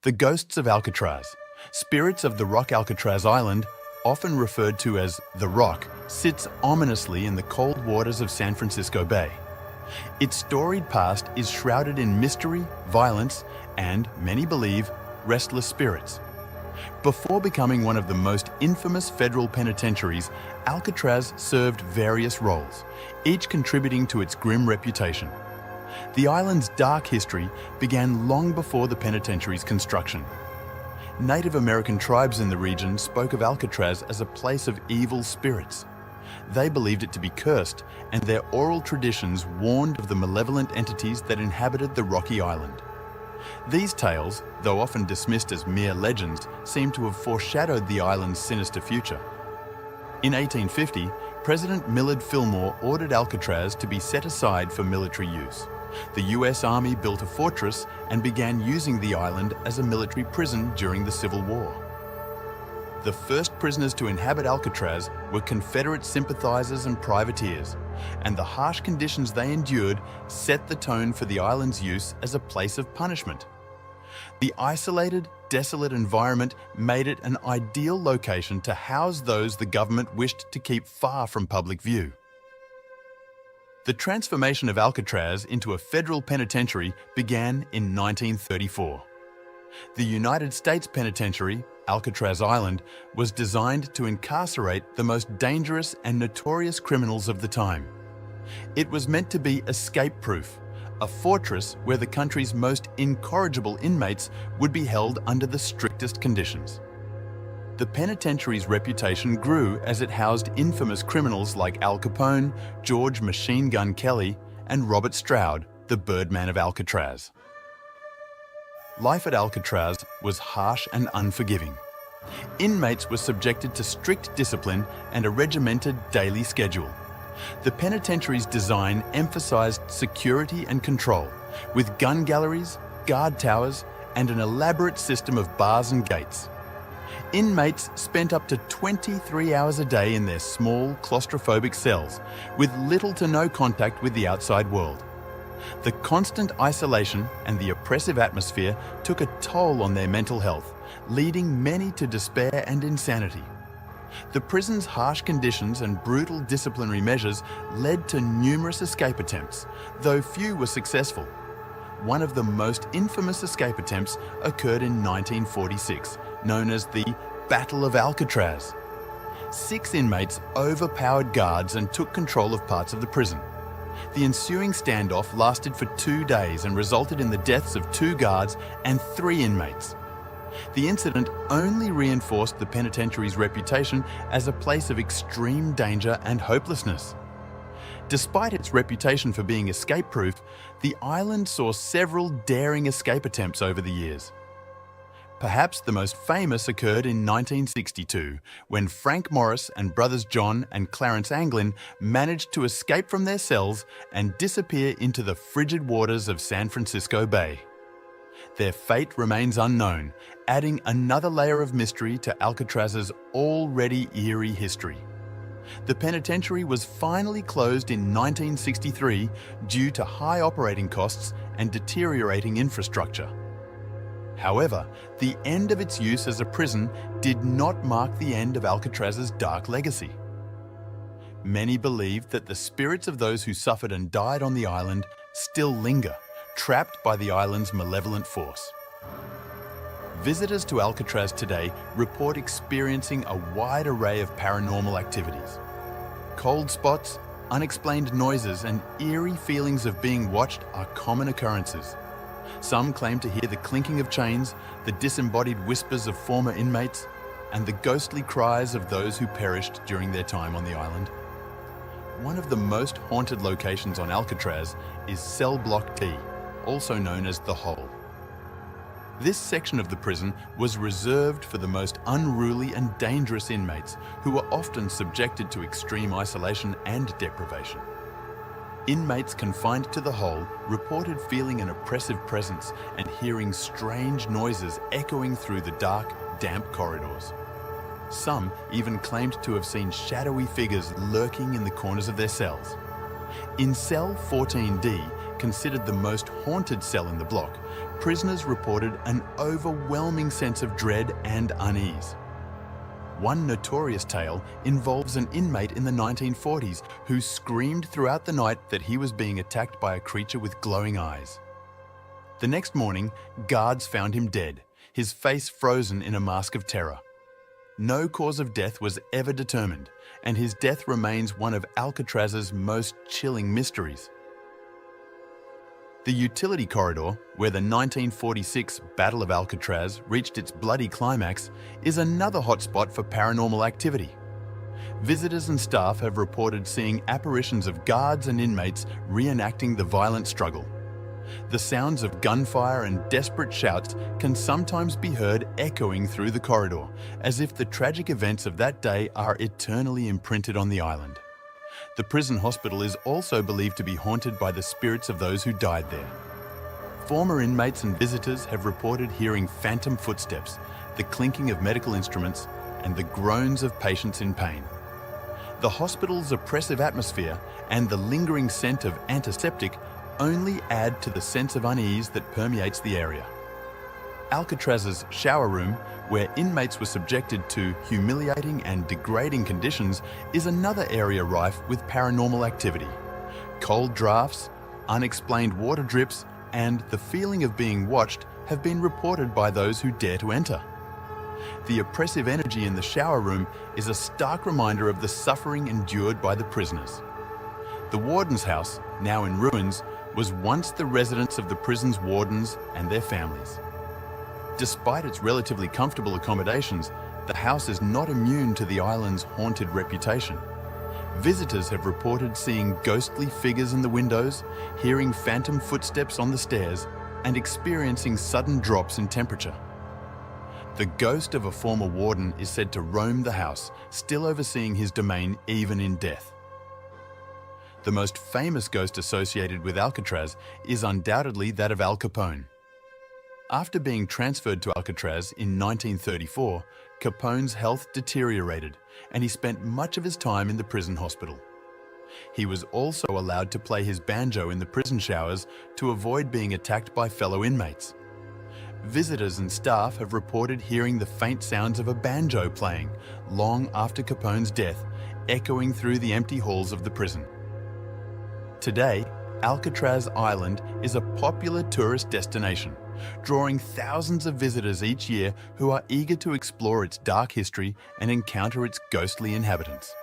The ghosts of Alcatraz. Spirits of the rock Alcatraz Island, often referred to as the Rock, sits ominously in the cold waters of San Francisco Bay. Its storied past is shrouded in mystery, violence, and, many believe, restless spirits. Before becoming one of the most infamous federal penitentiaries, Alcatraz served various roles, each contributing to its grim reputation. The island's dark history began long before the penitentiary's construction. Native American tribes in the region spoke of Alcatraz as a place of evil spirits. They believed it to be cursed, and their oral traditions warned of the malevolent entities that inhabited the rocky island. These tales, though often dismissed as mere legends, seem to have foreshadowed the island's sinister future. In 1850, President Millard Fillmore ordered Alcatraz to be set aside for military use. The US Army built a fortress and began using the island as a military prison during the Civil War. The first prisoners to inhabit Alcatraz were Confederate sympathizers and privateers, and the harsh conditions they endured set the tone for the island's use as a place of punishment. The isolated, desolate environment made it an ideal location to house those the government wished to keep far from public view. The transformation of Alcatraz into a federal penitentiary began in 1934. The United States Penitentiary, Alcatraz Island, was designed to incarcerate the most dangerous and notorious criminals of the time. It was meant to be escape-proof, a fortress where the country's most incorrigible inmates would be held under the strictest conditions. The penitentiary's reputation grew as it housed infamous criminals like Al Capone, George Machine Gun Kelly, and Robert Stroud, the Birdman of Alcatraz. Life at Alcatraz was harsh and unforgiving. Inmates were subjected to strict discipline and a regimented daily schedule. The penitentiary's design emphasized security and control, with gun galleries, guard towers, and an elaborate system of bars and gates. Inmates spent up to 23 hours a day in their small, claustrophobic cells, with little to no contact with the outside world. The constant isolation and the oppressive atmosphere took a toll on their mental health, leading many to despair and insanity. The prison's harsh conditions and brutal disciplinary measures led to numerous escape attempts, though few were successful. One of the most infamous escape attempts occurred in 1946, known as the Battle of Alcatraz. 6 inmates overpowered guards and took control of parts of the prison. The ensuing standoff lasted for 2 days and resulted in the deaths of 2 guards and 3 inmates. The incident only reinforced the penitentiary's reputation as a place of extreme danger and hopelessness. Despite its reputation for being escape-proof, the island saw several daring escape attempts over the years. Perhaps the most famous occurred in 1962, when Frank Morris and brothers John and Clarence Anglin managed to escape from their cells and disappear into the frigid waters of San Francisco Bay. Their fate remains unknown, adding another layer of mystery to Alcatraz's already eerie history. The penitentiary was finally closed in 1963 due to high operating costs and deteriorating infrastructure. However, the end of its use as a prison did not mark the end of Alcatraz's dark legacy. Many believe that the spirits of those who suffered and died on the island still linger, trapped by the island's malevolent force. Visitors to Alcatraz today report experiencing a wide array of paranormal activities. Cold spots, unexplained noises, and eerie feelings of being watched are common occurrences. Some claim to hear the clinking of chains, the disembodied whispers of former inmates, and the ghostly cries of those who perished during their time on the island. One of the most haunted locations on Alcatraz is Cell Block D, also known as the Hole. This section of the prison was reserved for the most unruly and dangerous inmates who were often subjected to extreme isolation and deprivation. Inmates confined to the Hole reported feeling an oppressive presence and hearing strange noises echoing through the dark, damp corridors. Some even claimed to have seen shadowy figures lurking in the corners of their cells. In cell 14D, considered the most haunted cell in the block, prisoners reported an overwhelming sense of dread and unease. One notorious tale involves an inmate in the 1940s who screamed throughout the night that he was being attacked by a creature with glowing eyes. The next morning, guards found him dead, his face frozen in a mask of terror. No cause of death was ever determined, and his death remains one of Alcatraz's most chilling mysteries. The utility corridor, where the 1946 Battle of Alcatraz reached its bloody climax, is another hotspot for paranormal activity. Visitors and staff have reported seeing apparitions of guards and inmates reenacting the violent struggle. The sounds of gunfire and desperate shouts can sometimes be heard echoing through the corridor, as if the tragic events of that day are eternally imprinted on the island. The prison hospital is also believed to be haunted by the spirits of those who died there. Former inmates and visitors have reported hearing phantom footsteps, the clinking of medical instruments, and the groans of patients in pain. The hospital's oppressive atmosphere and the lingering scent of antiseptic only add to the sense of unease that permeates the area. Alcatraz's shower room, where inmates were subjected to humiliating and degrading conditions, is another area rife with paranormal activity. Cold drafts, unexplained water drips, and the feeling of being watched have been reported by those who dare to enter. The oppressive energy in the shower room is a stark reminder of the suffering endured by the prisoners. The warden's house, now in ruins, was once the residence of the prison's wardens and their families. Despite its relatively comfortable accommodations, the house is not immune to the island's haunted reputation. Visitors have reported seeing ghostly figures in the windows, hearing phantom footsteps on the stairs, and experiencing sudden drops in temperature. The ghost of a former warden is said to roam the house, still overseeing his domain even in death. The most famous ghost associated with Alcatraz is undoubtedly that of Al Capone. After being transferred to Alcatraz in 1934, Capone's health deteriorated, and he spent much of his time in the prison hospital. He was also allowed to play his banjo in the prison showers to avoid being attacked by fellow inmates. Visitors and staff have reported hearing the faint sounds of a banjo playing long after Capone's death, echoing through the empty halls of the prison. Today, Alcatraz Island is a popular tourist destination, drawing thousands of visitors each year who are eager to explore its dark history and encounter its ghostly inhabitants.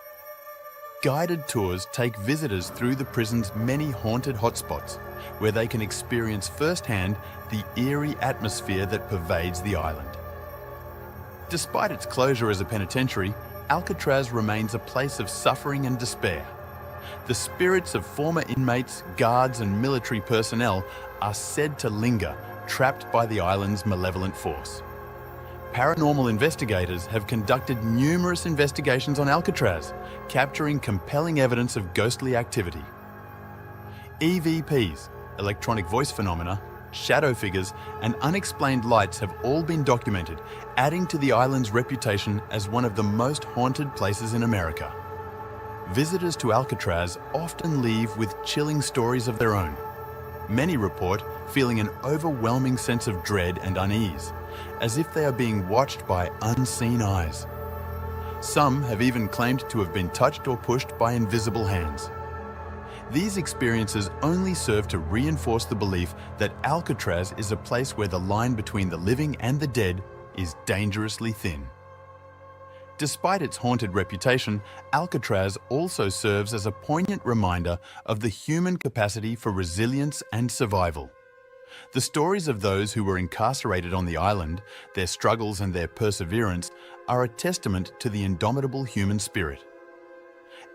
Guided tours take visitors through the prison's many haunted hotspots, where they can experience firsthand the eerie atmosphere that pervades the island. Despite its closure as a penitentiary, Alcatraz remains a place of suffering and despair. The spirits of former inmates, guards, and military personnel are said to linger, trapped by the island's malevolent force. Paranormal investigators have conducted numerous investigations on Alcatraz, capturing compelling evidence of ghostly activity. EVPs, electronic voice phenomena, shadow figures, and unexplained lights have all been documented, adding to the island's reputation as one of the most haunted places in America. Visitors to Alcatraz often leave with chilling stories of their own. Many report feeling an overwhelming sense of dread and unease, as if they are being watched by unseen eyes. Some have even claimed to have been touched or pushed by invisible hands. These experiences only serve to reinforce the belief that Alcatraz is a place where the line between the living and the dead is dangerously thin. Despite its haunted reputation, Alcatraz also serves as a poignant reminder of the human capacity for resilience and survival. The stories of those who were incarcerated on the island, their struggles and their perseverance, are a testament to the indomitable human spirit.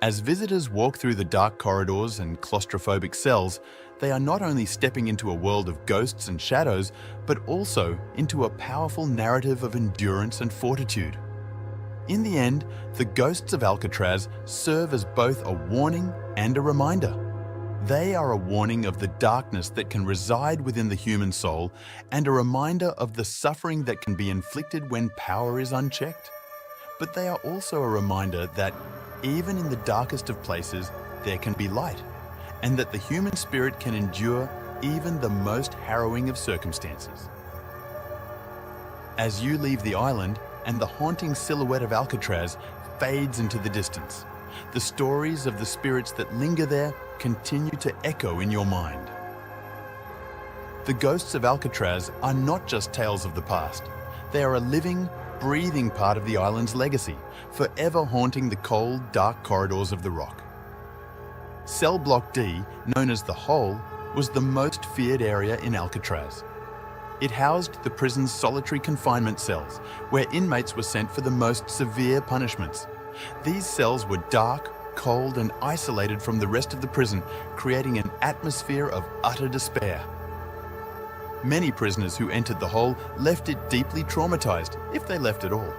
As visitors walk through the dark corridors and claustrophobic cells, they are not only stepping into a world of ghosts and shadows, but also into a powerful narrative of endurance and fortitude. In the end, the ghosts of Alcatraz serve as both a warning and a reminder. They are a warning of the darkness that can reside within the human soul and a reminder of the suffering that can be inflicted when power is unchecked. But they are also a reminder that even in the darkest of places, there can be light, and that the human spirit can endure even the most harrowing of circumstances. As you leave the island and the haunting silhouette of Alcatraz fades into the distance, the stories of the spirits that linger there continue to echo in your mind. The ghosts of Alcatraz are not just tales of the past. They are a living, breathing part of the island's legacy, forever haunting the cold, dark corridors of the Rock. Cell Block D, known as the Hole, was the most feared area in Alcatraz. It housed the prison's solitary confinement cells, where inmates were sent for the most severe punishments. These cells were dark, cold, and isolated from the rest of the prison, creating an atmosphere of utter despair. Many prisoners who entered the Hole left it deeply traumatized, if they left at all.